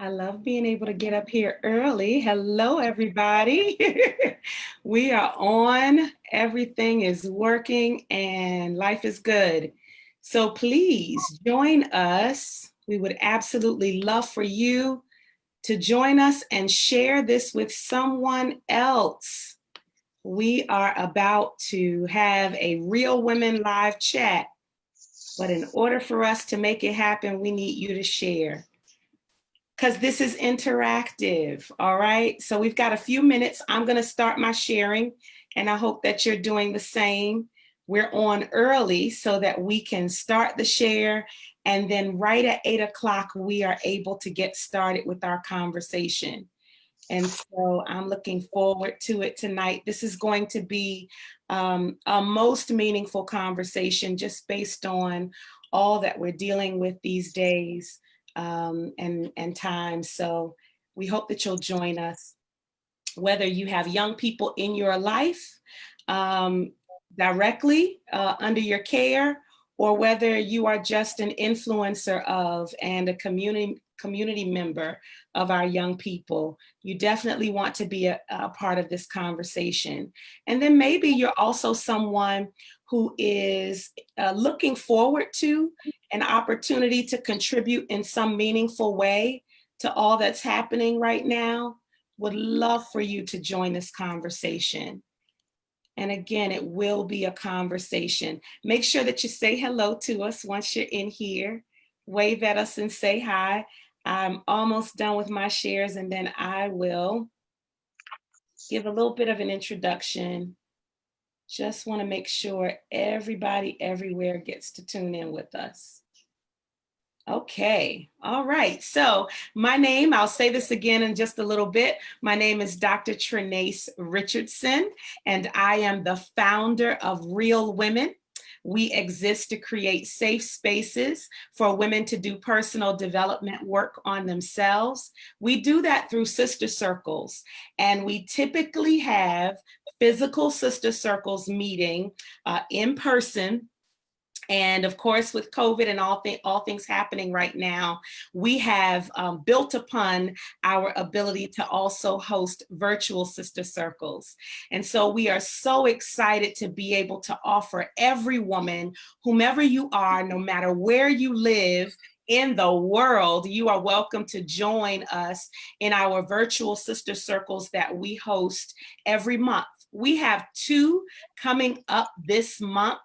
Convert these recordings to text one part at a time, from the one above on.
I love being able to get up here early. Hello, everybody. We are on, everything is working, and life is good. So please join us. We would absolutely love for you to join us and share this with someone else. We are about to have a Real Women live chat, but in order for us to make it happen, we need you to share, because this is interactive, all right? So we've got a few minutes. I'm gonna start my sharing, and I hope that you're doing the same. We're on early so that we can start the share, and then right at 8 o'clock, we are able to get started with our conversation. And so I'm looking forward to it tonight. This is going to be a most meaningful conversation just based on all that we're dealing with these days and times. So we hope that you'll join us, whether you have young people in your life directly under your care, or whether you are just an influencer of and a community member of our young people. You definitely want to be a part of this conversation. And then maybe you're also someone who is looking forward to an opportunity to contribute in some meaningful way to all that's happening right now. Would love for you to join this conversation. And again, it will be a conversation. Make sure that you say hello to us once you're in here. Wave at us and say hi. I'm almost done with my shares, and then I will give a little bit of an introduction. Just want to make sure everybody everywhere gets to tune in with us. Okay, all right. So my name, I'll say this again in just a little bit. My name is Dr. Trenace Richardson, and I am the founder of Real Women. We exist to create safe spaces for women to do personal development work on themselves. We do that through sister circles, and we typically have physical sister circles meeting in person. And of course, with COVID and all things happening right now, we have built upon our ability to also host virtual sister circles. And so we are so excited to be able to offer every woman, whomever you are, no matter where you live in the world, you are welcome to join us in our virtual sister circles that we host every month. We have 2 coming up this month,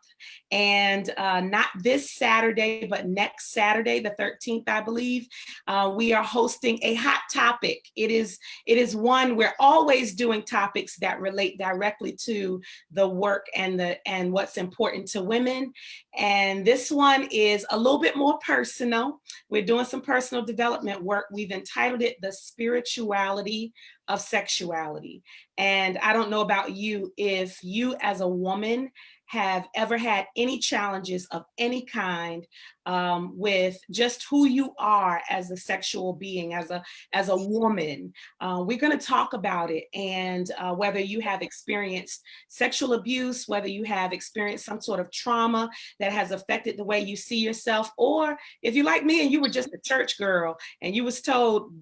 and not this Saturday, but next Saturday, the 13th, I believe, we are hosting a hot topic. It is one, we're always doing topics that relate directly to the work and what's important to women. And this one is a little bit more personal. We're doing some personal development work. We've entitled it The Spirituality of Sexuality. And I don't know about you, if you as a woman have ever had any challenges of any kind with just who you are as a sexual being, as a woman. We're going to talk about it, and whether you have experienced sexual abuse, whether you have experienced some sort of trauma that has affected the way you see yourself, or if you're like me and you were just a church girl and you was told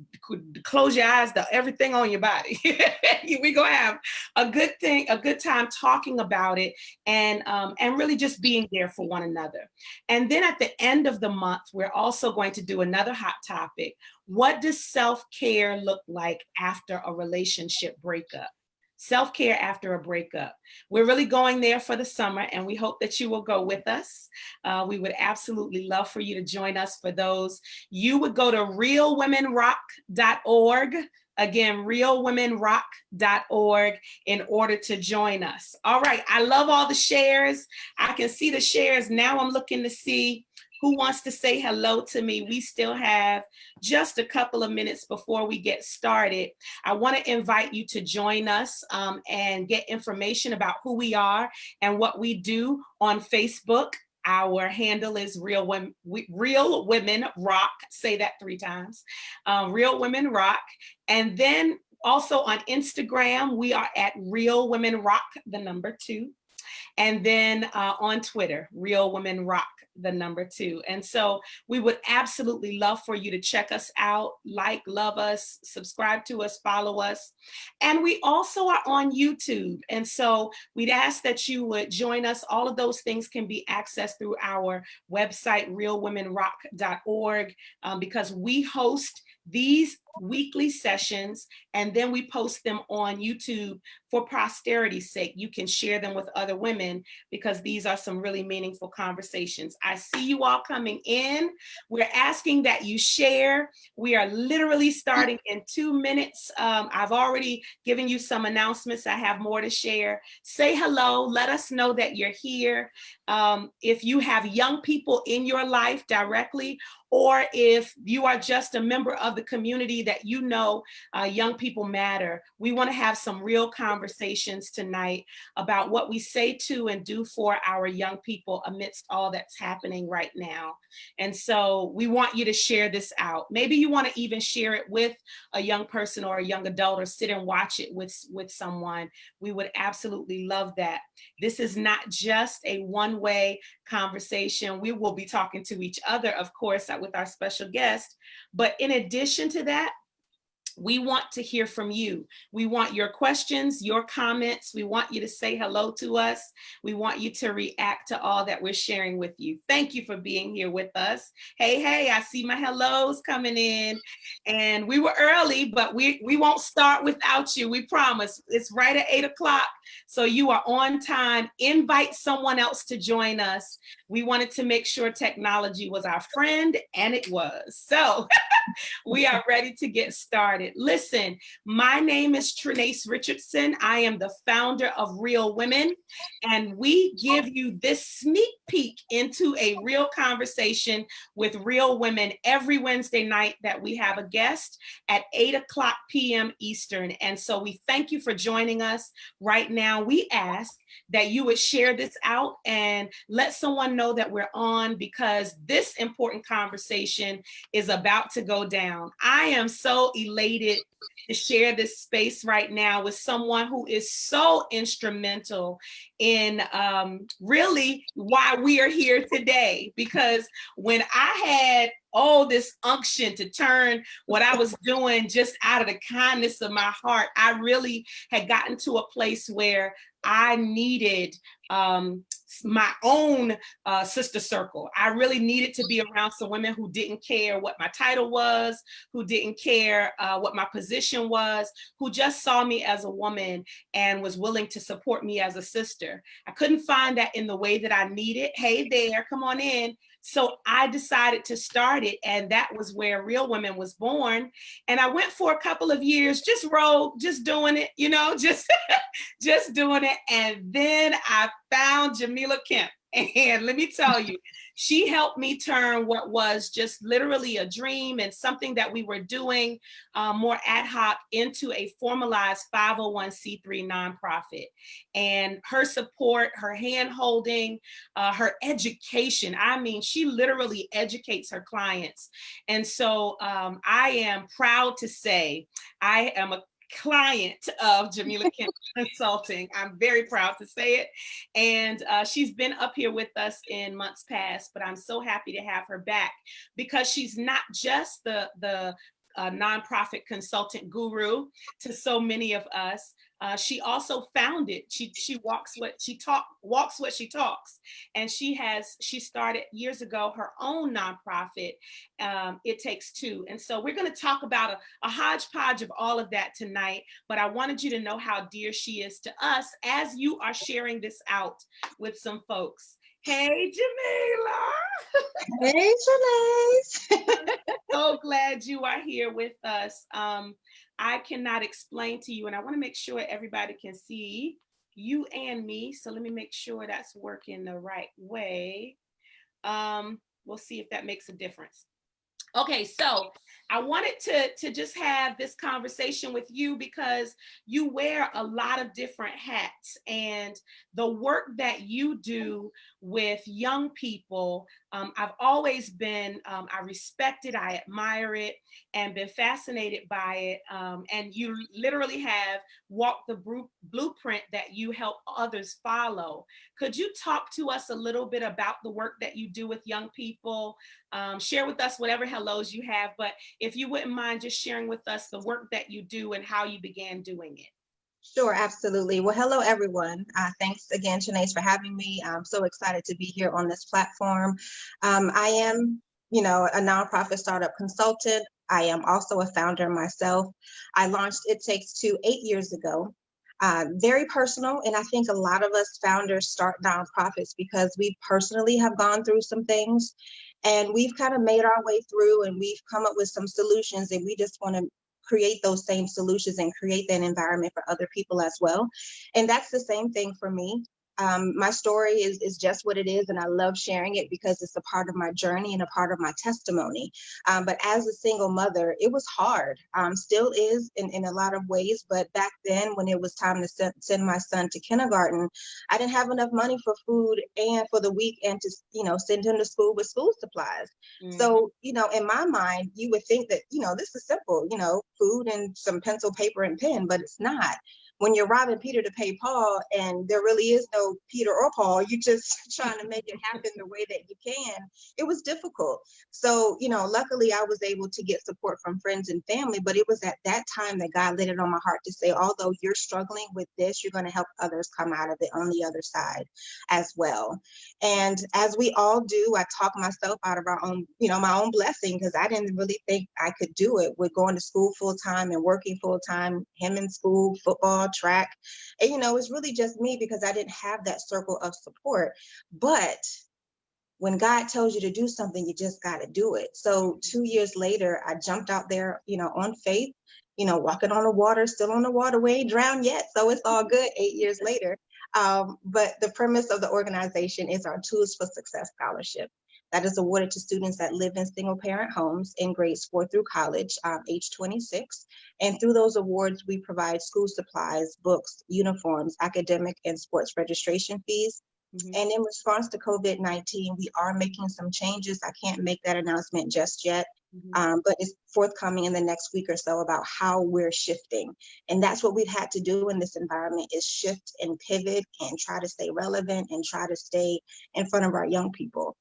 close your eyes to everything on your body. We're going to have a good time talking about it, and really just being there for one another. And then at the end of the month, we're also going to do another hot topic. What does self-care look like after a relationship breakup? Self-care after a breakup. We're really going there for the summer, and we hope that you will go with us. We would absolutely love for you to join us for those. You would go to realwomenrock.org. Again, realwomenrock.org in order to join us. All right, I love all the shares. I can see the shares. Now I'm looking to see who wants to say hello to me. We still have just a couple of minutes before we get started. I want to invite you to join us and get information about who we are and what we do on Facebook. Our handle is Real Women Rock. Say that 3 times. Real Women Rock. And then also on Instagram, we are at Real Women Rock, the number 2. And then on Twitter, Real Women Rock. the number 2. And so we would absolutely love for you to check us out, like, love us, subscribe to us, follow us. And we also are on YouTube. And so we'd ask that you would join us. All of those things can be accessed through our website, realwomenrock.org, because we host these weekly sessions and then we post them on YouTube for posterity's sake. You can share them with other women because these are some really meaningful conversations. I see you all coming in. We're asking that you share. We are literally starting in 2 minutes. I've already given you some announcements. I have more to share. Say hello. Let us know that you're here. If you have young people in your life directly, or if you are just a member of the community that you know young people matter, we want to have some real conversations tonight about what we say to and do for our young people amidst all that's happening right now. And so we want you to share this out. Maybe you want to even share it with a young person or a young adult, or sit and watch it with someone. We would absolutely love that. This is not just a one-way conversation. We will be talking to each other, of course, with our special guest. But in addition to that, we want to hear from you. We want your questions, your comments. We want you to say hello to us. We want you to react to all that we're sharing with you. Thank you for being here with us. Hey, I see my hellos coming in. And we were early, but we won't start without you. We promise. It's right at 8 o'clock. So you are on time. Invite someone else to join us. We wanted to make sure technology was our friend, and it was. So we are ready to get started. Listen, my name is Trenace Richardson. I am the founder of Real Women, and we give you this sneak peek into a real conversation with real women every Wednesday night that we have a guest at 8 o'clock p.m. Eastern. And so we thank you for joining us right now. We ask that you would share this out and let someone know that we're on, because this important conversation is about to go down. I am so elated to share this space right now with someone who is so instrumental in really why we are here today. Because when I had this unction to turn what I was doing just out of the kindness of my heart, I really had gotten to a place where I needed my own sister circle. I really needed to be around some women who didn't care what my title was, who didn't care what my position was, who just saw me as a woman and was willing to support me as a sister. I couldn't find that in the way that I needed. Hey there, come on in. So I decided to start it, and that was where Real Women was born. And I went for a couple of years, just doing it, just doing it. And then I found Jaemellah Kemp. And let me tell you, she helped me turn what was just literally a dream and something that we were doing more ad hoc into a formalized 501c3 nonprofit. And her support, her hand holding, her education, I mean, she literally educates her clients. And so I am proud to say I am a client of Jaemellah Kemp Consulting. I'm very proud to say it. And she's been up here with us in months past, but I'm so happy to have her back, because she's not just the nonprofit consultant guru to so many of us. She also founded, she walks what she talks. And she started years ago her own nonprofit, It Takes Two. And so we're going to talk about a hodgepodge of all of that tonight, but I wanted you to know how dear she is to us as you are sharing this out with some folks. Hey, Jaemellah. Hey, Trenace. So glad you are here with us. I cannot explain to you, and I want to make sure everybody can see you and me. So let me make sure that's working the right way. We'll see if that makes a difference. Okay, so I wanted to just have this conversation with you because you wear a lot of different hats, and the work that you do with young people I've always been, I respect it, I admire it, and been fascinated by it. And you literally have walked the blueprint that you help others follow. Could you talk to us a little bit about the work that you do with young people? Share with us whatever hellos you have, but if you wouldn't mind just sharing with us the work that you do and how you began doing it. Sure, absolutely. Well, hello, everyone. Thanks again, Shanae, for having me. I'm so excited to be here on this platform. I am, a nonprofit startup consultant. I am also a founder myself. I launched It Takes Two 8 years ago. Very personal, and I think a lot of us founders start nonprofits because we personally have gone through some things, and we've kind of made our way through, and we've come up with some solutions, and we just want to create those same solutions and create that environment for other people as well. And that's the same thing for me. My story is just what it is, and I love sharing it because it's a part of my journey and a part of my testimony. But as a single mother, it was hard, still is in a lot of ways. But back then, when it was time to send my son to kindergarten, I didn't have enough money for food and for the week, and to send him to school with school supplies. Mhm. So, in my mind, you would think that, this is simple, food and some pencil, paper, and pen, but it's not. When you're robbing Peter to pay Paul, and there really is no Peter or Paul, you're just trying to make it happen the way that you can. It was difficult. So, luckily I was able to get support from friends and family, but it was at that time that God laid it on my heart to say, although you're struggling with this, you're going to help others come out of it on the other side as well. And as we all do, I talk myself out of our own, my own blessing, because I didn't really think I could do it with going to school full time and working full time, him in school, football, track. And, it's really just me because I didn't have that circle of support. But when God tells you to do something, you just got to do it. So 2 years later, I jumped out there, on faith, walking on the water, still on the water. We ain't drowned yet. So it's all good 8 years later. But the premise of the organization is our Tools for Success Scholarship. That is awarded to students that live in single parent homes in grades 4 through college, age 26. And through those awards, we provide school supplies, books, uniforms, academic and sports registration fees. Mhm. And in response to COVID-19, we are making some changes. I can't make that announcement just yet, Mhm. but it's forthcoming in the next week or so about how we're shifting. And that's what we've had to do in this environment, is shift and pivot and try to stay relevant and try to stay in front of our young people.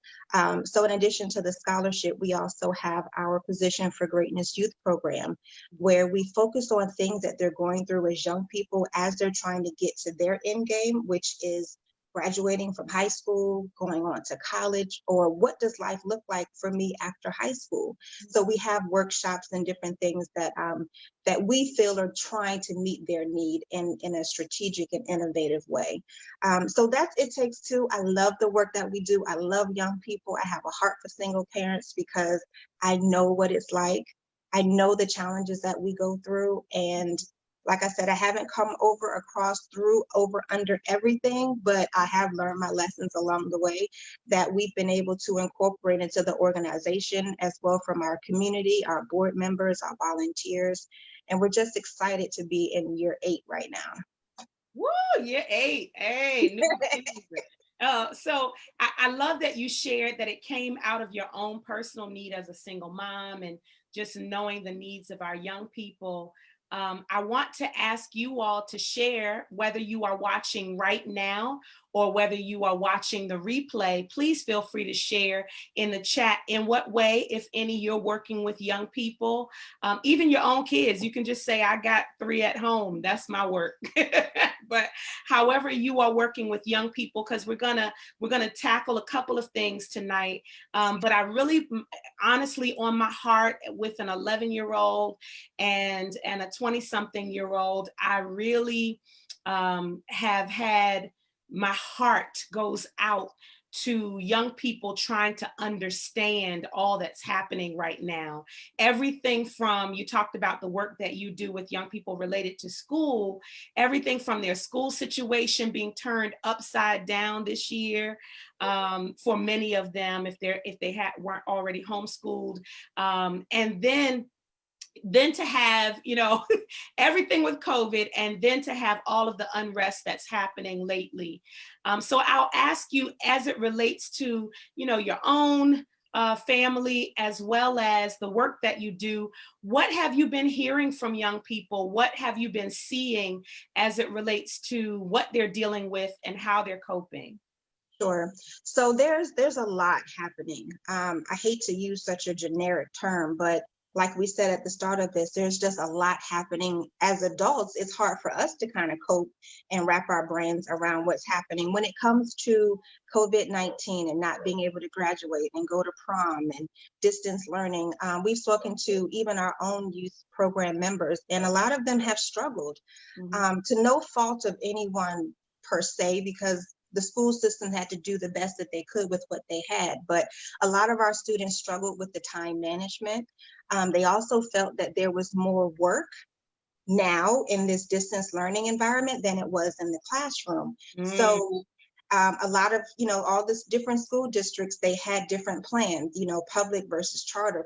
So in addition to the scholarship, we also have our Position for Greatness Youth Program, where we focus on things that they're going through as young people as they're trying to get to their end game, which is graduating from high school, going on to college, or what does life look like for me after high school? So we have workshops and different things that we feel are trying to meet their need in a strategic and innovative way. So that's It Takes Two. I love the work that we do. I love young people. I have a heart for single parents because I know what it's like. I know the challenges that we go through, and like I said, I haven't come over, across, through, over, under everything, but I have learned my lessons along the way that we've been able to incorporate into the organization, as well from our community, our board members, our volunteers. And we're just excited to be in year 8 right now. Woo, year 8. Hey, new season. So I love that you shared that it came out of your own personal need as a single mom and just knowing the needs of our young people. I want to ask you all to share, whether you are watching right now or whether you are watching the replay. Please feel free to share in the chat in what way, if any, you're working with young people, even your own kids. You can just say, I got 3 at home. That's my work. But however you are working with young people, because we're gonna tackle a couple of things tonight. But I really, honestly, on my heart, with an 11-year-old and a 20-something-year-old, I really have had, my heart goes out to young people trying to understand all that's happening right now. Everything from, you talked about the work that you do with young people related to school, everything from their school situation being turned upside down this year, for many of them, if they weren't already homeschooled, and then then to have, everything with COVID, and then to have all of the unrest that's happening lately. So I'll ask you, as it relates to, your own family, as well as the work that you do, what have you been hearing from young people? What have you been seeing as it relates to what they're dealing with and how they're coping? Sure. So there's a lot happening. I hate to use such a generic term, but like we said at the start of this, there's just a lot happening. As adults, it's hard for us to kind of cope and wrap our brains around what's happening when it comes to COVID-19 and not being able to graduate and go to prom and distance learning. We've spoken to even our own youth program members, and a lot of them have struggled, to no fault of anyone per se, because the school system had to do the best that they could with what they had. But a lot of our students struggled with the time management. They also felt that there was more work now in this distance learning environment than it was in the classroom. So a lot of, all this different school districts, they had different plans, public versus charter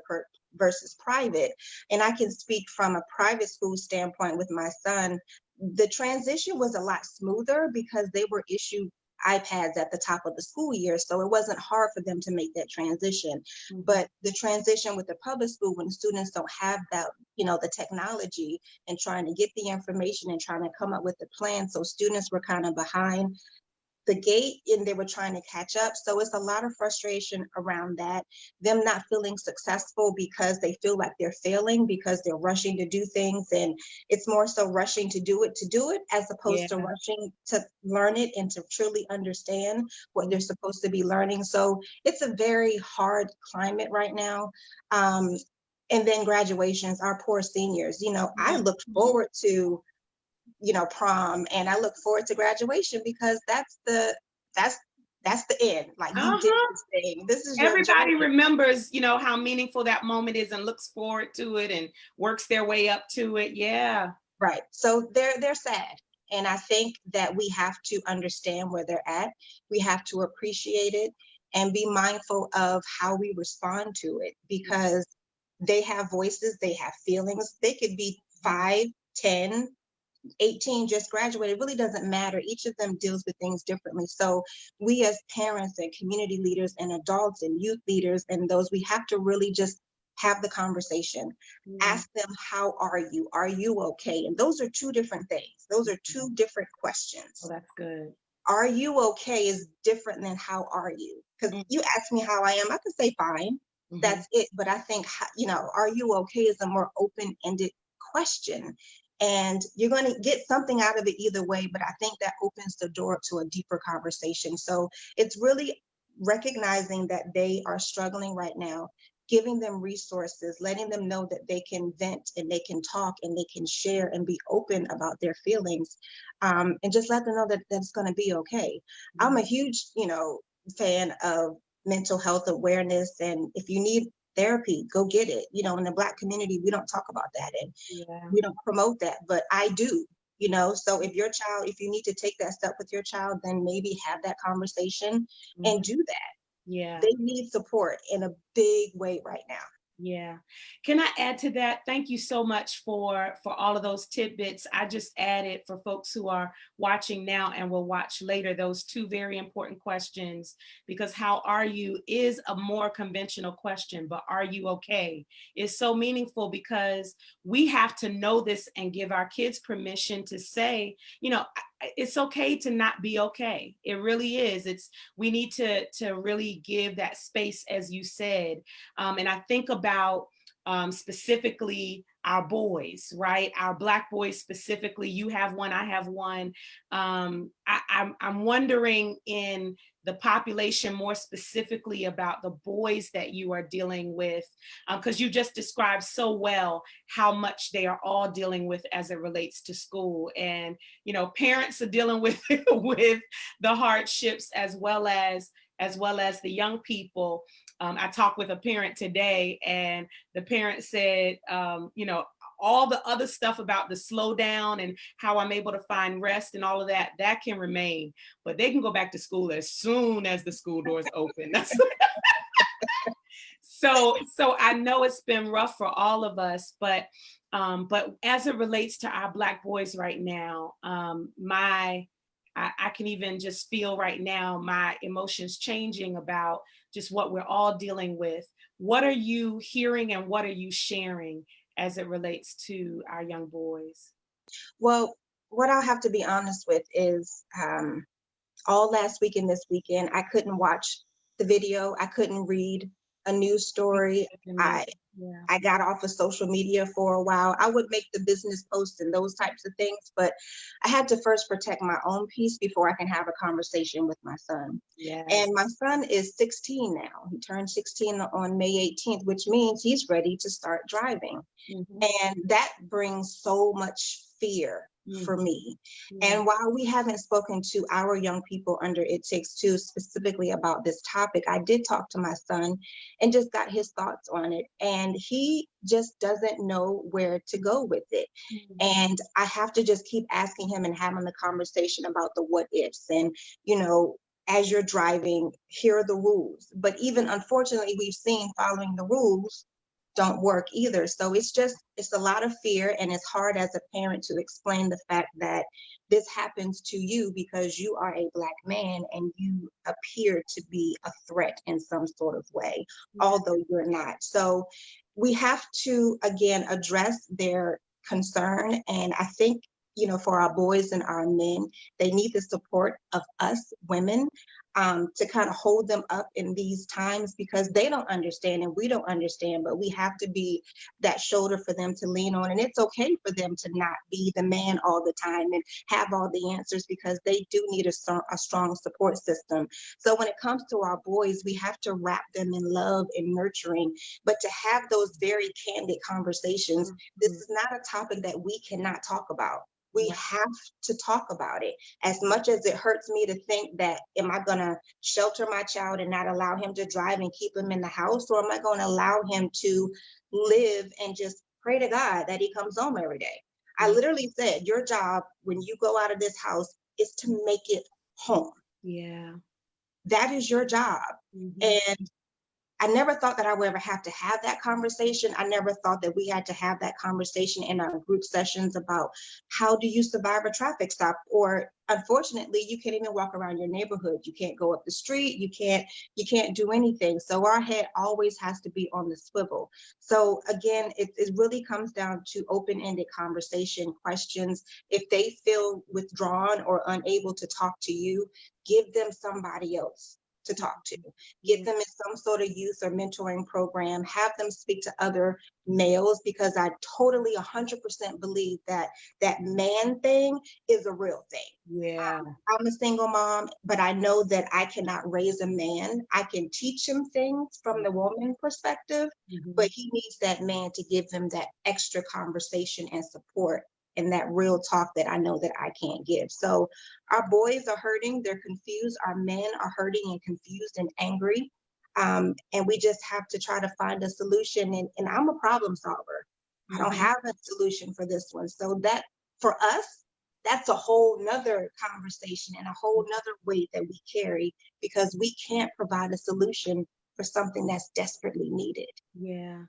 versus private. And I can speak from a private school standpoint with my son. The transition was a lot smoother because they were issued iPads at the top of the school year. So it wasn't hard for them to make that transition. But the transition with the public school, when students don't have that, the technology and trying to get the information and trying to come up with the plan. So students were kind of behind the gate and they were trying to catch up. So it's a lot of frustration around that, them not feeling successful because they feel like they're failing because they're rushing to do things. And it's more so rushing to do it as opposed to rushing to learn it and to truly understand what they're supposed to be learning. So it's a very hard climate right now. And then graduations, our poor seniors, I looked forward to prom, and I look forward to graduation because that's the end. Like, you did this thing. This is your Everybody journey. remembers, how meaningful that moment is and looks forward to it and works their way up to it. Yeah. Right. So they're sad. And I think that we have to understand where they're at. We have to appreciate it and be mindful of how we respond to it, because they have voices, they have feelings. They could be 5, 10, 18, just graduated. It really doesn't matter. Each of them deals with things differently. So we as parents and community leaders and adults and youth leaders and those, we have to really just have the conversation. Ask them, how are you? Are you okay? And those are two different things. Those are two different questions. Oh, that's good. Are you okay is different than how are you? Because you ask me how I am, I can say fine. That's it. But I think, are you okay is a more open-ended question. And you're going to get something out of it either way, but I think that opens the door to a deeper conversation. So it's really recognizing that they are struggling right now, giving them resources, letting them know that they can vent and they can talk and they can share and be open about their feelings, and just let them know that it's going to be okay. I'm a huge, fan of mental health awareness, and if you need therapy, go get it. In the Black community, we don't talk about that and we don't promote that, but I do. So if you need to take that step with your child, then maybe have that conversation and do that. Yeah. They need support in a big way right now. Yeah. Can I add to that? Thank you so much for all of those tidbits. I just added, for folks who are watching now and will watch later, those two very important questions, because how are you is a more conventional question, but are you okay is so meaningful, because we have to know this and give our kids permission to say, it's okay to not be okay. It really is. We need to really give that space, as you said. And I think about specifically our boys, right? Our Black boys specifically. You have one, I have one. I'm wondering in the population more specifically about the boys that you are dealing with, because you just described so well how much they are all dealing with as it relates to school. And, parents are dealing with with the hardships as well as the young people. I talked with a parent today, and the parent said, all the other stuff about the slowdown and how I'm able to find rest and all of that can remain, but they can go back to school as soon as the school doors open. So I know it's been rough for all of us, but as it relates to our Black boys right now, I can even just feel right now my emotions changing about just what we're all dealing with. What are you hearing and what are you sharing as it relates to our young boys? Well, what I'll have to be honest with is all last week and this weekend, I couldn't watch the video. I couldn't read a news story. I Yeah. I got off of social media for a while. I would make the business posts and those types of things, but I had to first protect my own peace before I can have a conversation with my son. Yes. And my son is 16 now. He turned 16 on May 18th, which means he's ready to start driving. Mhm. And that brings so much fear for Mhm. me. Yeah. And while we haven't spoken to our young people under It Takes Two specifically about this topic, I did talk to my son and just got his thoughts on it. And he just doesn't know where to go with it. Mhm. And I have to just keep asking him and having the conversation about the what ifs. And, you know, as you're driving, here are the rules. But even unfortunately, we've seen following the rules don't work either. So it's a lot of fear, and it's hard as a parent to explain the fact that this happens to you because you are a Black man and you appear to be a threat in some sort of way, Yeah. although you're not. So we have to again address their concern. And I think, you know, for our boys and our men, they need the support of us women, to kind of hold them up in these times because they don't understand and we don't understand, but we have to be that shoulder for them to lean on. And it's okay for them to not be the man all the time and have all the answers because they do need a strong support system. So when it comes to our boys, we have to wrap them in love and nurturing, but to have those very candid conversations. This Mhm. is not a topic that we cannot talk about. We Right. have to talk about it. As much as it hurts me to think that, am I going to shelter my child and not allow him to drive and keep him in the house? Or am I going to allow him to live and just pray to God that he comes home every day? I Yeah. literally said, your job when you go out of this house is to make it home. Yeah. That is your job. Mhm. And I never thought that I would ever have to have that conversation. I never thought that we had to have that conversation in our group sessions about how do you survive a traffic stop? Or unfortunately, you can't even walk around your neighborhood. You can't go up the street. You can't do anything. So our head always has to be on the swivel. So again, it really comes down to open-ended conversation questions. If they feel withdrawn or unable to talk to you, give them somebody else to talk to. Get Yeah. them in some sort of youth or mentoring program, have them speak to other males because I totally 100% believe that that man thing is a real thing. Yeah. I'm a single mom, but I know that I cannot raise a man. I can teach him things from the woman perspective, but Mhm. he needs that man to give him that extra conversation and support and that real talk that I know that I can't give. So our boys are hurting, they're confused. Our men are hurting and confused and angry. And we just have to try to find a solution. And I'm a problem solver. I don't Mhm. have a solution for this one. So that for us, that's a whole nother conversation and a whole nother weight that we carry because we can't provide a solution for something that's desperately needed. Yeah.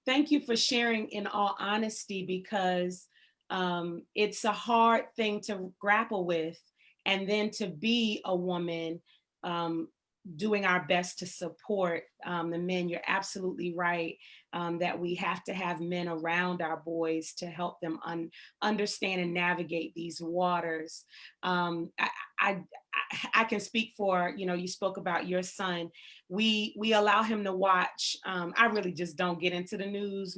Thank you for sharing in all honesty because it's a hard thing to grapple with. And then to be a woman, um, doing our best to support the men. You're absolutely right that we have to have men around our boys to help them understand and navigate these waters. Um, I, I, I can speak for, you know, you spoke about your son. We allow him to watch. I really just don't get into the news.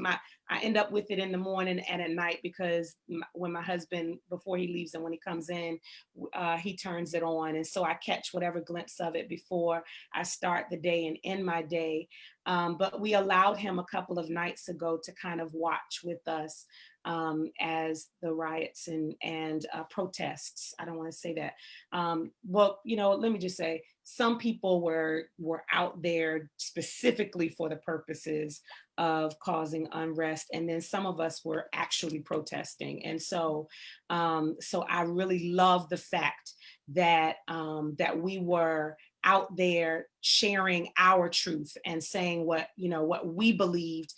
I end up with it in the morning and at night because when my husband, before he leaves and when he comes in, he turns it on, and so I catch whatever glimpse of it before I start the day and end my day. But we allowed him a couple of nights ago to kind of watch with us as the riots and protests. I don't want to say that. Well, you know, let me just say some people were out there specifically for the purposes of causing unrest, and then some of us were actually protesting. And so I really love the fact that that we were out there sharing our truth and saying what, what we believed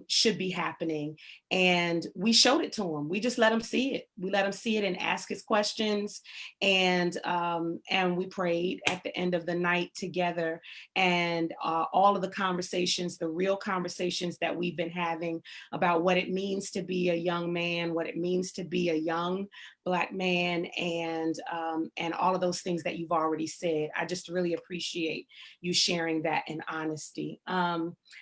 should be happening. And we showed it to him. We just let him see it. We let him see it and ask his questions. And we prayed at the end of the night together. And all of the conversations, the real conversations that we've been having about what it means to be a young man, what it means to be a young Black man, and all of those things that you've already said. I just really appreciate you sharing that in honesty.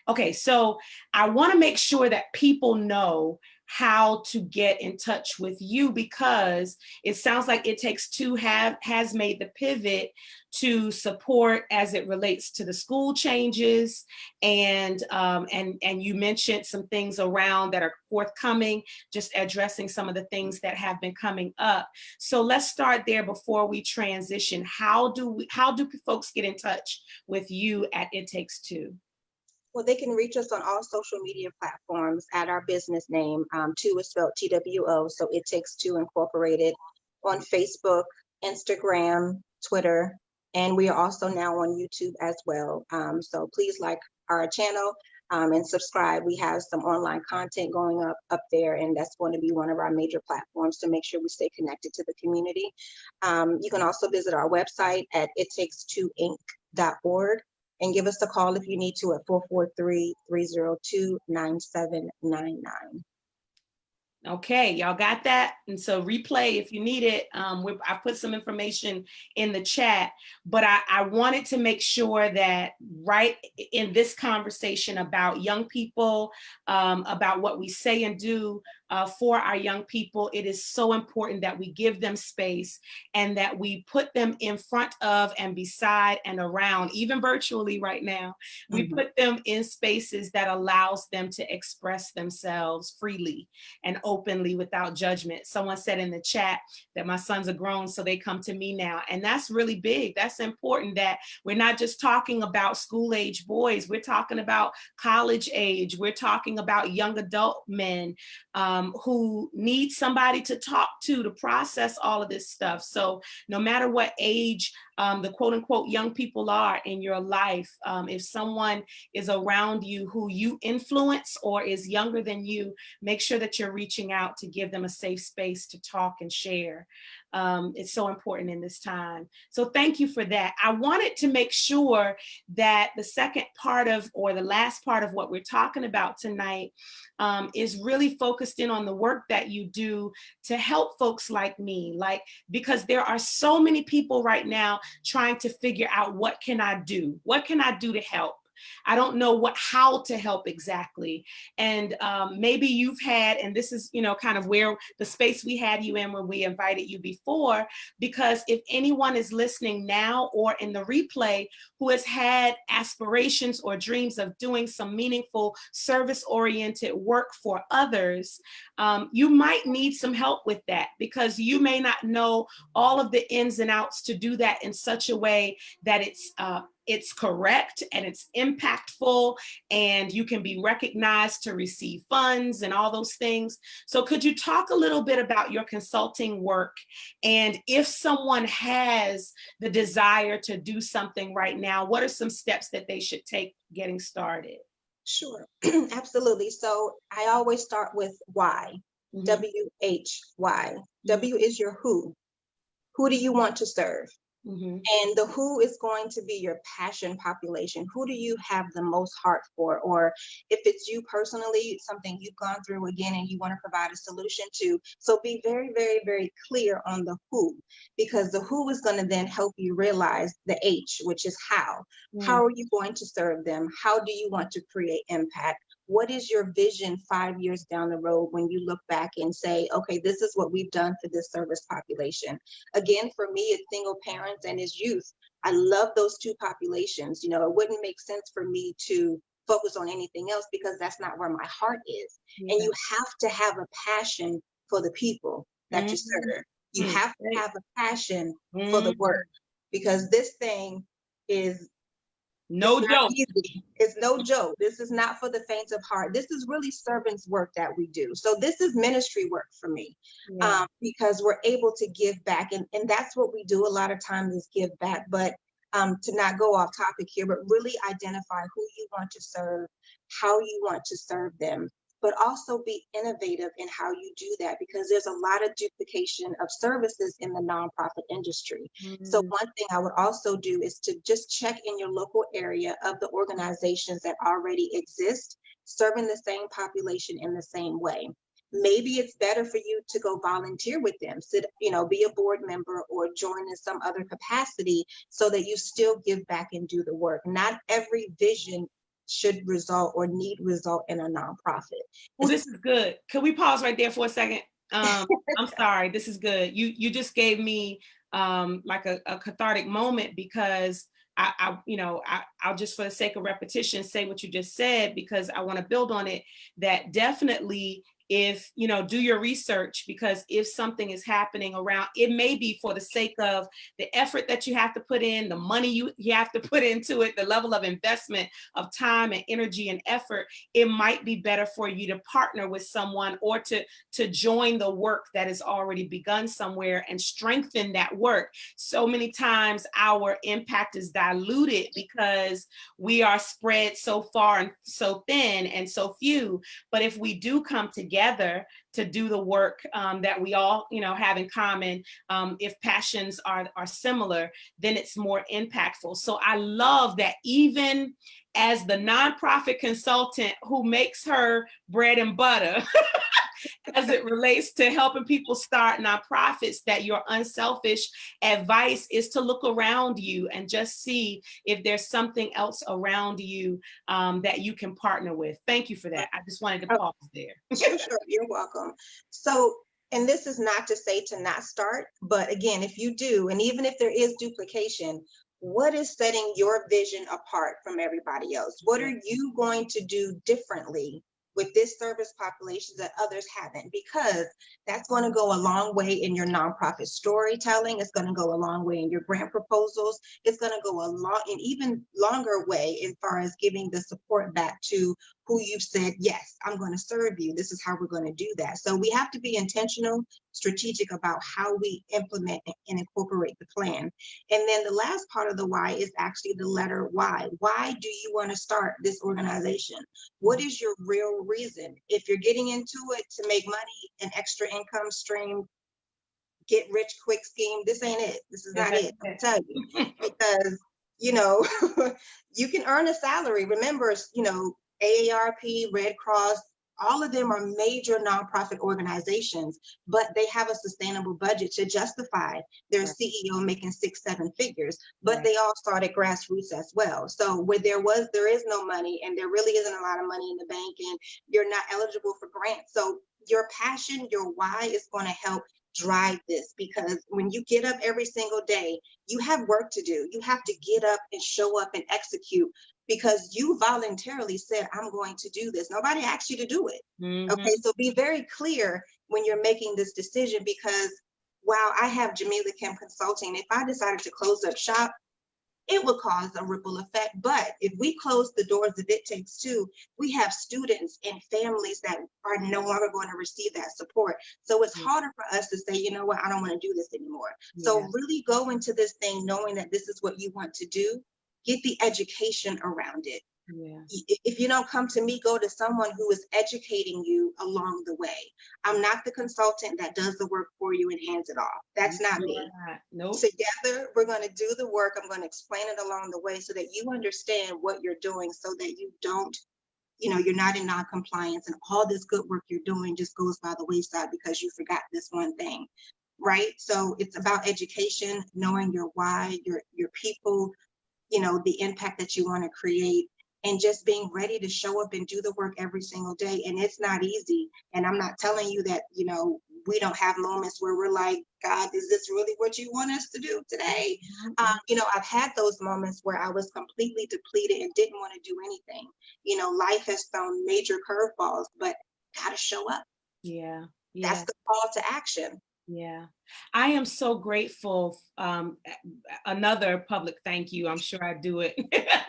Okay, so I want to make sure that people know how to get in touch with you, because it sounds like It Takes Two has made the pivot to support as it relates to the school changes, and you mentioned some things around that are forthcoming, just addressing some of the things that have been coming up. So let's start there before we transition. How do folks get in touch with you at It Takes Two? Well, they can reach us on all social media platforms at our business name. Two is spelled TWO, so It Takes Two Incorporated, on Facebook, Instagram, Twitter, and we are also now on YouTube as well. So please like our channel and subscribe. We have some online content going up there, and that's going to be one of our major platforms to make sure we stay connected to the community. You can also visit our website at ittake2inc.org. and give us a call if you need to at 443-302-9799. Okay, y'all got that? And so replay if you need it. I put some information in the chat, but I wanted to make sure that right in this conversation about young people, about what we say and do for our young people, it is so important that we give them space and that we put them in front of and beside and around, even virtually right now. We put them in spaces that allows them to express themselves freely and openly without judgment. Someone said in the chat that my sons are grown, so they come to me now. And that's really big. That's important, that we're not just talking about school age boys. We're talking about college age. We're talking about young adult men who need somebody to talk to process all of this stuff. So no matter what age the quote unquote young people are in your life, if someone is around you who you influence or is younger than you, make sure that you're reaching out to give them a safe space to talk and share. It's so important in this time. So thank you for that. I wanted to make sure that the second part of, or the last part of what we're talking about tonight is really focused in on the work that you do to help folks like me, because there are so many people right now trying to figure out, what can I do? What can I do to help? I don't know how to help exactly. And maybe you've had, and this is, kind of where the space we had you in when we invited you before, because if anyone is listening now or in the replay who has had aspirations or dreams of doing some meaningful service-oriented work for others, you might need some help with that, because you may not know all of the ins and outs to do that in such a way that it's correct and it's impactful and you can be recognized to receive funds and all those things. So could you talk a little bit about your consulting work, and if someone has the desire to do something right now, what are some steps that they should take getting started? Sure, absolutely. So I always start with why, W-H-Y. W is your who. Who do you want to serve? And the who is going to be your passion population. Who do you have the most heart for? Or if it's you personally, something you've gone through again and you want to provide a solution to. So be very, very, very clear on the who, because the who is going to then help you realize the H, which is how. How are you going to serve them? How do you want to create impact? What is your vision 5 years down the road when you look back and say, okay, this is what we've done for this service population? Again, for me, it's single parents and it's youth. I love those two populations. It wouldn't make sense for me to focus on anything else, because that's not where my heart is. And you have to have a passion for the people that you serve. You have to have a passion for the work, because this thing is no joke. Easy. It's no joke. This is not for the faint of heart. This is really servants work that we do. So this is ministry work for me, because we're able to give back. And that's what we do a lot of times, is give back. But to not go off topic here, but really identify who you want to serve, how you want to serve them, but also be innovative in how you do that, because there's a lot of duplication of services in the nonprofit industry. So one thing I would also do is to just check in your local area of the organizations that already exist, serving the same population in the same way. Maybe it's better for you to go volunteer with them, sit, be a board member or join in some other capacity so that you still give back and do the work. Not every vision should result or need result in a nonprofit. Well, this is good. Can we pause right there for a second? I'm sorry, this is good. You just gave me like a cathartic moment, because I'll just, for the sake of repetition, say what you just said, because I want to build on it. That definitely, if do your research, because if something is happening around, it may be for the sake of the effort that you have to put in, the money you have to put into it, the level of investment of time and energy and effort. It might be better for you to partner with someone, or to join the work that is already begun somewhere and strengthen that work. So many times our impact is diluted because we are spread so far and so thin and so few. But if we do come together to do the work that we all have in common, if passions are similar, then it's more impactful. So I love that, even as the nonprofit consultant who makes her bread and butter as it relates to helping people start nonprofits, that your unselfish advice is to look around you and just see if there's something else around you that you can partner with. Thank you for that. I just wanted to pause there. Sure, you're welcome. So, and this is not to say to not start, but again, if you do, and even if there is duplication, what is setting your vision apart from everybody else? What are you going to do differently with this service population that others haven't? Because that's going to go a long way in your nonprofit storytelling. It's going to go a long way in your grant proposals. It's going to go an even longer way as far as giving the support back to who you've said, yes, I'm going to serve you. This is how we're going to do that. So we have to be intentional, strategic about how we implement and incorporate the plan. And then the last part of the why is actually the letter Y. Why do you want to start this organization? What is your real reason? If you're getting into it to make money, an extra income stream, get rich quick scheme, this ain't it. This is not it, I'll tell you. Because, you can earn a salary. Remember, AARP, Red Cross, all of them are major nonprofit organizations, but they have a sustainable budget to justify their CEO making 6-7 figures, but they all start at grassroots as well. So where there is no money, and there really isn't a lot of money in the bank, and you're not eligible for grants. So your passion, your why is going to help drive this, because when you get up every single day, you have work to do. You have to get up and show up and execute, because you voluntarily said, I'm going to do this. Nobody asked you to do it. Okay, so be very clear when you're making this decision, because while I have Jaemellah Kemp Consulting, if I decided to close up shop, it will cause a ripple effect. But if we close the doors that it takes to, we have students and families that are no longer going to receive that support. So it's harder for us to say, you know what, I don't want to do this anymore. So really go into this thing knowing that this is what you want to do. Get the education around it. If you don't come to me, go to someone who is educating you along the way. I'm not the consultant that does the work for you and hands it off. That's not me. Nope. Together, we're going to do the work. I'm going to explain it along the way so that you understand what you're doing, so that you don't, you're not in non-compliance and all this good work you're doing just goes by the wayside because you forgot this one thing, right? So it's about education, knowing your why, your people, the impact that you want to create, and just being ready to show up and do the work every single day. And it's not easy. And I'm not telling you that, we don't have moments where we're like, God, is this really what you want us to do today? I've had those moments where I was completely depleted and didn't want to do anything. Life has thrown major curveballs, but gotta show up. That's the call to action. I am so grateful. Another public thank you. I'm sure I do it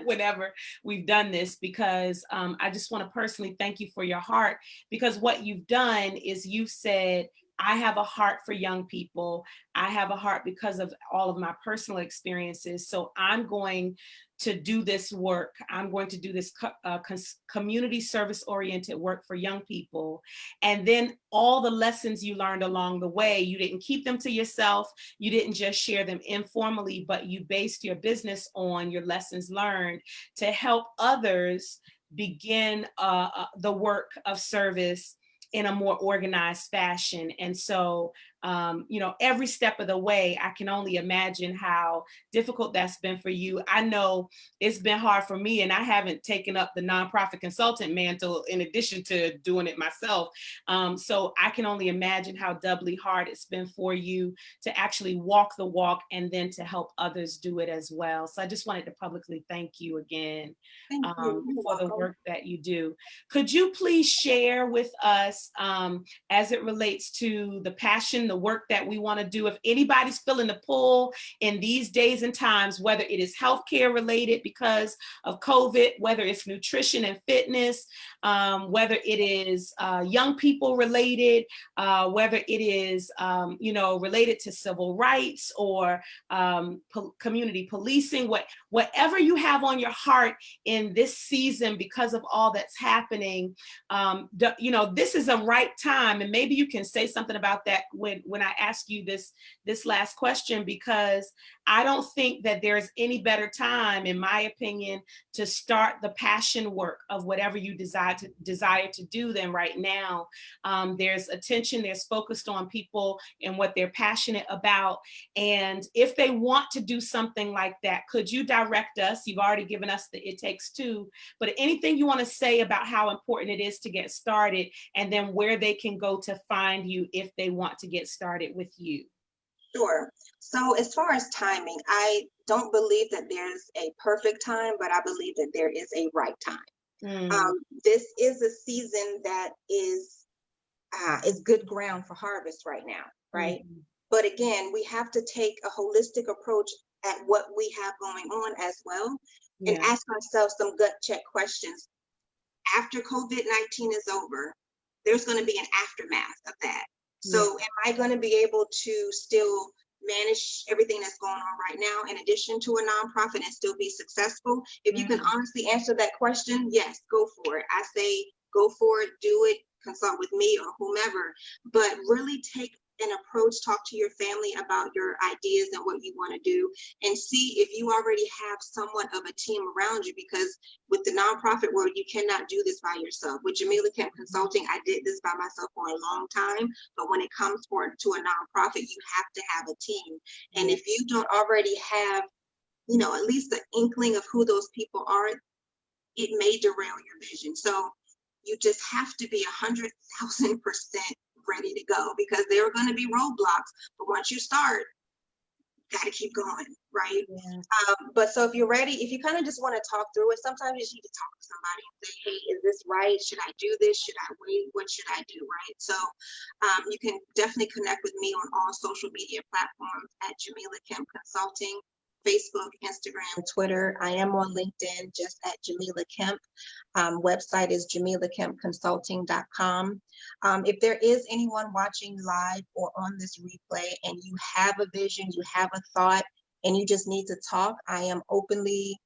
whenever we've done this, because I just want to personally thank you for your heart, because what you've done is you've said, I have a heart for young people. I have a heart because of all of my personal experiences. So I'm going to do this work. I'm going to do this community service oriented work for young people. And then all the lessons you learned along the way, you didn't keep them to yourself. You didn't just share them informally, but you based your business on your lessons learned to help others begin the work of service in a more organized fashion. And so, every step of the way, I can only imagine how difficult that's been for you. I know it's been hard for me, and I haven't taken up the nonprofit consultant mantle in addition to doing it myself. So I can only imagine how doubly hard it's been for you to actually walk the walk and then to help others do it as well. So I just wanted to publicly thank you again Thank you. You're for the welcome. work that you do. Could you please share with us, as it relates to the passion, the work that we want to do? If anybody's feeling the pull in these days and times, whether it is healthcare related because of COVID, whether it's nutrition and fitness, whether it is young people related, whether it is, related to civil rights or community policing, whatever you have on your heart in this season because of all that's happening, this is a right time. And maybe you can say something about that when I ask you this last question, because I don't think that there's any better time, in my opinion, to start the passion work of whatever you desire to do than right now. There's attention, there's focused on people and what they're passionate about. And if they want to do something like that, could you direct us? You've already given us the It Takes Two, but anything you want to say about how important it is to get started, and then where they can go to find you if they want to get started with you? Sure. So as far as timing, I don't believe that there's a perfect time, but I believe that there is a right time. Mm. This is a season that is good ground for harvest right now, right? Mm-hmm. But again, we have to take a holistic approach at what we have going on as well, and Yeah. ask ourselves some gut check questions. After COVID-19 is over, there's going to be an aftermath of that. So Yeah. am I going to be able to still manage everything that's going on right now in addition to a nonprofit and still be successful? If you can Mm. honestly answer that question, yes, go for it. I say go for it, do it, consult with me or whomever, but really take an approach, talk to your family about your ideas and what you want to do, and see if you already have somewhat of a team around you, because with the nonprofit world, you cannot do this by yourself. With Jaemellah Kemp Consulting, I did this by myself for a long time, but when it comes to a nonprofit, you have to have a team. And Yeah. if you don't already have, at least the inkling of who those people are, it may derail your vision. So you just have to be 100,000% ready to go, because there are going to be roadblocks. But once you start, got to keep going, right? Yeah. But so if you're ready, if you kind of just want to talk through it, sometimes you just need to talk to somebody and say, hey, is this right? Should I do this? Should I wait? What should I do, right? So you can definitely connect with me on all social media platforms at Jaemellah Kemp Consulting, Facebook, Instagram, Twitter. I am on LinkedIn, just at Jaemellah Kemp. Website is JaemellahKempConsulting.com. If there is anyone watching live or on this replay and you have a vision, you have a thought, and you just need to talk, I am openly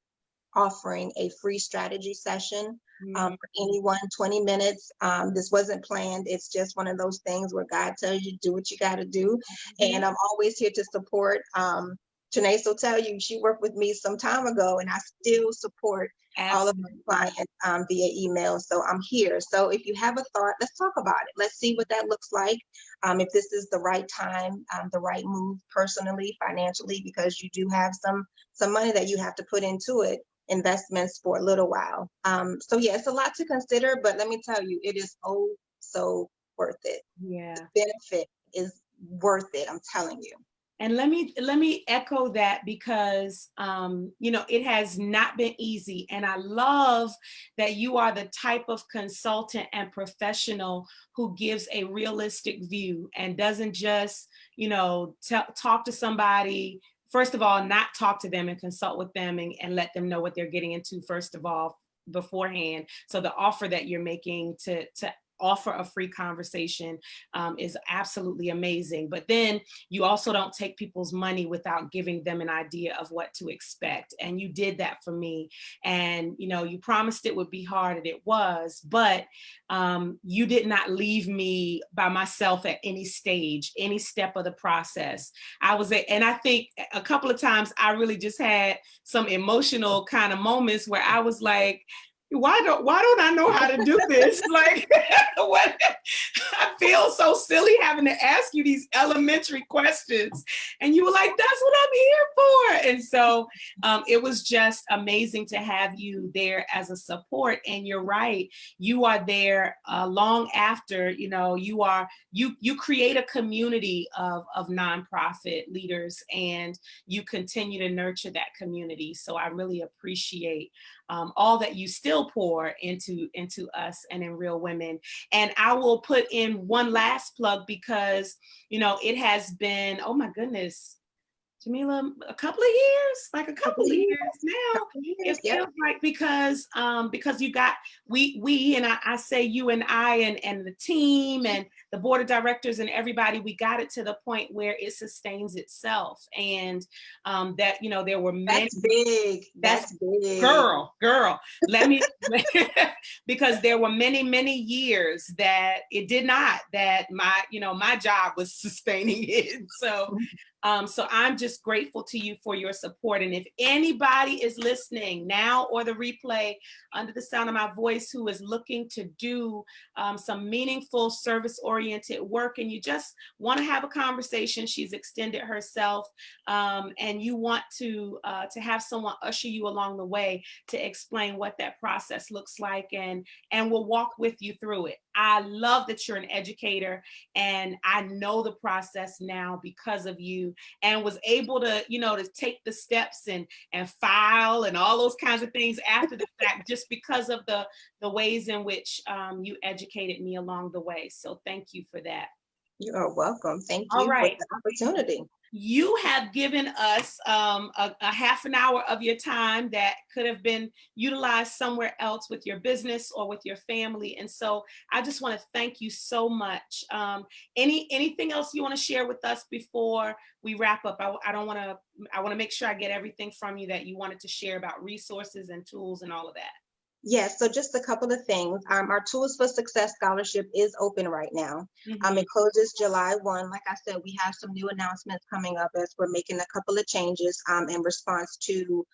offering a free strategy session for anyone, 20 minutes. This wasn't planned. It's just one of those things where God tells you, do what you got to do. And I'm always here to support. Trinace will tell you, she worked with me some time ago, and I still support all of my clients via email. So I'm here. So if you have a thought, let's talk about it. Let's see what that looks like. If this is the right time, the right move personally, financially, because you do have some money that you have to put into it, investments for a little while. So yeah, it's a lot to consider, but let me tell you, it is oh so worth it. Yeah. The benefit is worth it. I'm telling you. And let me echo that, because it has not been easy, and I love that you are the type of consultant and professional who gives a realistic view and doesn't just talk to somebody. First of all, not talk to them and consult with them and let them know what they're getting into first of all beforehand. So the offer that you're making to offer a free conversation is absolutely amazing. But then you also don't take people's money without giving them an idea of what to expect. And you did that for me. And, you know, you promised it would be hard, and it was, but you did not leave me by myself at any stage, any step of the process. And I think a couple of times I really just had some emotional kind of moments where I was like, why don't I know how to do this? Like, what? I feel so silly having to ask you these elementary questions. And you were like, that's what I'm here for. And so it was just amazing to have you there as a support. And you're right, you are there long after, you know, you create a community of nonprofit leaders, and you continue to nurture that community. So I really appreciate all that you still pour into us and in Real Women. And I will put in one last plug because, you know, it has been, oh my goodness, Jaemellah, a couple of years now. It feels like because you got we and I say you and I and the team and the board of directors and everybody, we got it to the point where it sustains itself. And that, you know, there were many. That's big. That's big. Girl, let me because there were many years that it did not, that my job was sustaining it. So so I'm just grateful to you for your support. And if anybody is listening now or the replay under the sound of my voice who is looking to do some meaningful service-oriented work, and you just want to have a conversation, she's extended herself, and you want to have someone usher you along the way to explain what that process looks like, and we'll walk with you through it. I love that you're an educator, and I know the process now because of you, and was able to, you know, to take the steps and file and all those kinds of things after the fact, just because of the ways in which you educated me along the way. So thank you for that. You are welcome. Thank All you right. for the opportunity. You have given us a half an hour of your time that could have been utilized somewhere else with your business or with your family. And so I just want to thank you so much. Anything else you want to share with us before we wrap up? I want to make sure I get everything from you that you wanted to share about resources and tools and all of that. Yes, so just a couple of things. Our Tools for Success Scholarship is open right now. It closes July 1. Like I said, we have some new announcements coming up as we're making a couple of changes in response to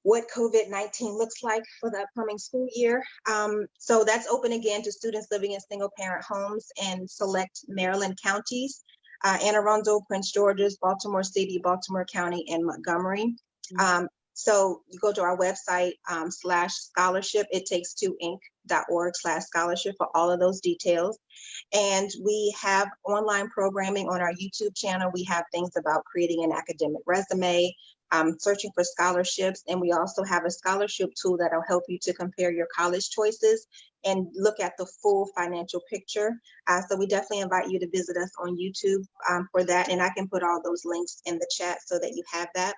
what COVID-19 looks like for the upcoming school year. So that's open again to students living in single parent homes in select Maryland counties, Anne Arundel, Prince George's, Baltimore City, Baltimore County, and Montgomery. So you go to our website /scholarship, ittakes2inc.org/scholarship for all of those details. And we have online programming on our YouTube channel. We have things about creating an academic resume, searching for scholarships. And we also have a scholarship tool that'll help you to compare your college choices and look at the full financial picture. So we definitely invite you to visit us on YouTube for that. And I can put all those links in the chat so that you have that.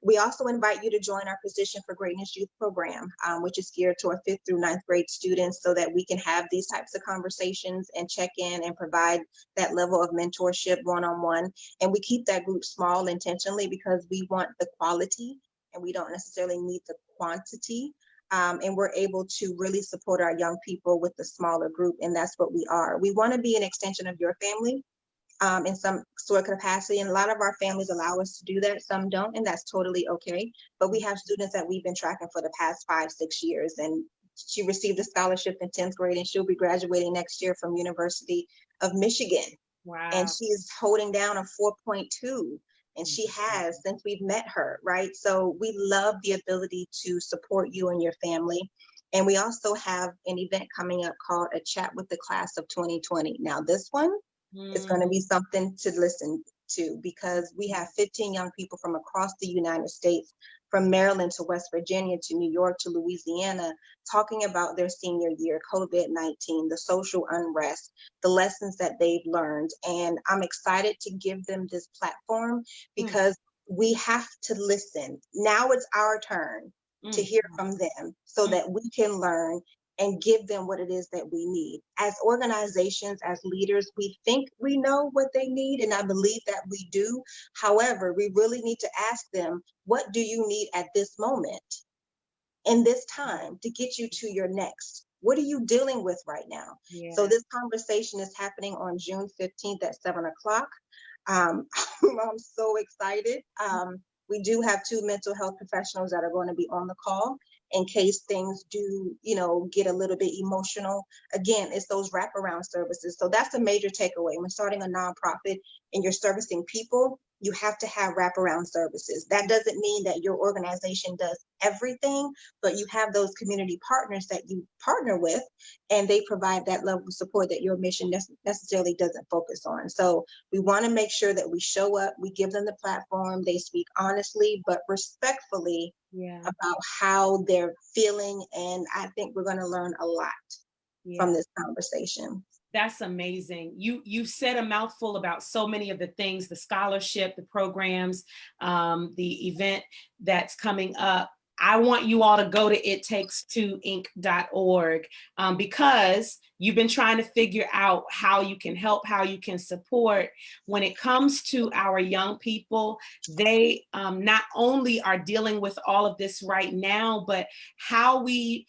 We also invite you to join our Position for Greatness Youth Program, which is geared toward 5th through 9th grade students, so that we can have these types of conversations and check in and provide that level of mentorship one-on-one. And we keep that group small intentionally because we want the quality and we don't necessarily need the quantity. And we're able to really support our young people with the smaller group, and that's what we are. We want to be an extension of your family. In some sort of capacity, and a lot of our families allow us to do that, some don't, and that's totally okay. But we have students that we've been tracking for the past 5-6 years, and she received a scholarship in 10th grade, and she'll be graduating next year from University of Michigan. Wow. And she's holding down a 4.2, and she has since we've met her, right? So we love the ability to support you and your family. And we also have an event coming up called A Chat with the Class of 2020. Now this one, it's going to be something to listen to, because we have 15 young people from across the United States, from Maryland to West Virginia to New York to Louisiana, talking about their senior year, COVID-19, the social unrest, the lessons that they've learned. And I'm excited to give them this platform because we have to listen. Now it's our turn to hear from them so that we can learn and give them what it is that we need. As organizations, as leaders, we think we know what they need, and I believe that we do. However, we really need to ask them, what do you need at this moment, in this time, to get you to your next? What are you dealing with right now? Yeah. So this conversation is happening on June 15th at 7 o'clock. I'm so excited. We do have 2 mental health professionals that are going to be on the call in case things do, get a little bit emotional. Again, it's those wraparound services. So that's a major takeaway. When starting a nonprofit and you're servicing people, you have to have wraparound services. That doesn't mean that your organization does everything, but you have those community partners that you partner with, and they provide that level of support that your mission necessarily doesn't focus on. So we want to make sure that we show up, we give them the platform, they speak honestly, but respectfully about how they're feeling. And I think we're going to learn a lot from this conversation. That's amazing. You said a mouthful about so many of the things, the scholarship, the programs, the event that's coming up. I want you all to go to ittakes2inc.org because you've been trying to figure out how you can help, how you can support. When it comes to our young people, they not only are dealing with all of this right now, but how we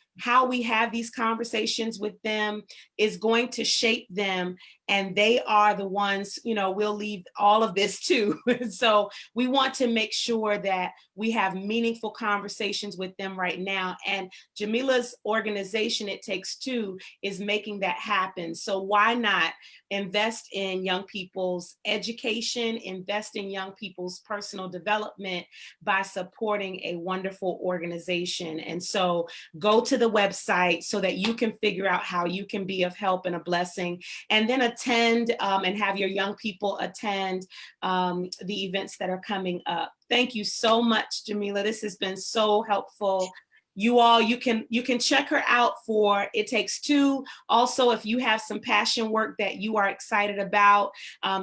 have these conversations with them is going to shape them. And they are the ones, we'll leave all of this too. So we want to make sure that we have meaningful conversations with them right now. And Jaemellah's organization, It Takes Two, is making that happen. So why not invest in young people's education, invest in young people's personal development by supporting a wonderful organization? And so go to the website so that you can figure out how you can be of help and a blessing, and then attend and have your young people attend the events that are coming up. Thank you so much, Jaemellah. This has been so helpful. You all, you can check her out for It Takes Two. Also, if you have some passion work that you are excited about,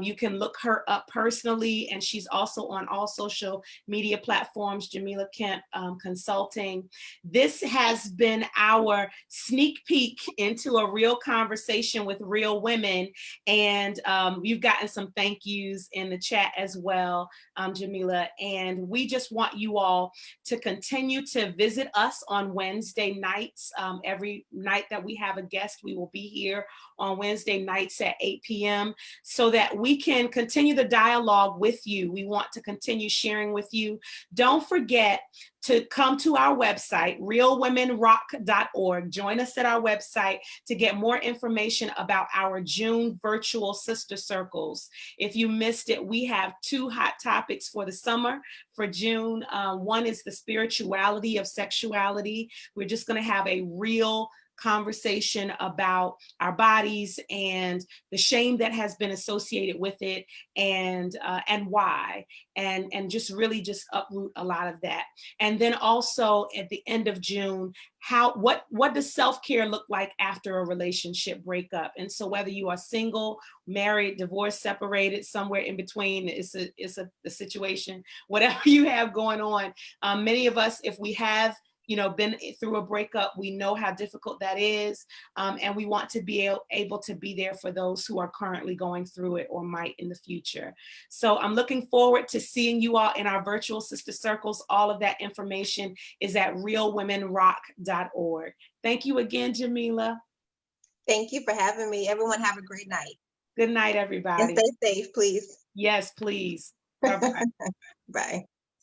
you can look her up personally. And she's also on all social media platforms, Jaemellah Kemp Consulting. This has been our sneak peek into a real conversation with real women. And you've gotten some thank yous in the chat as well, Jaemellah. And we just want you all to continue to visit us on Wednesday nights. Every night that we have a guest, we will be here on Wednesday nights at 8 p.m. so that we can continue the dialogue with you. We want to continue sharing with you. Don't forget to come to our website, realwomenrock.org. Join us at our website to get more information about our June virtual sister circles. If you missed it, we have 2 hot topics for the summer for June. One is the spirituality of sexuality. We're just going to have a real conversation about our bodies and the shame that has been associated with it, and why, and just really just uproot a lot of that. And then also at the end of June, what does self-care look like after a relationship breakup? And so whether you are single, married, divorced, separated, somewhere in between, it's a situation, whatever you have going on. Many of us, if we have been through a breakup, we know how difficult that is. And we want to be able to be there for those who are currently going through it or might in the future. So I'm looking forward to seeing you all in our virtual sister circles. All of that information is at realwomenrock.org. Thank you again, Jaemellah. Thank you for having me. Everyone have a great night. Good night, everybody. And stay safe, please. Yes, please. Bye-bye. Bye.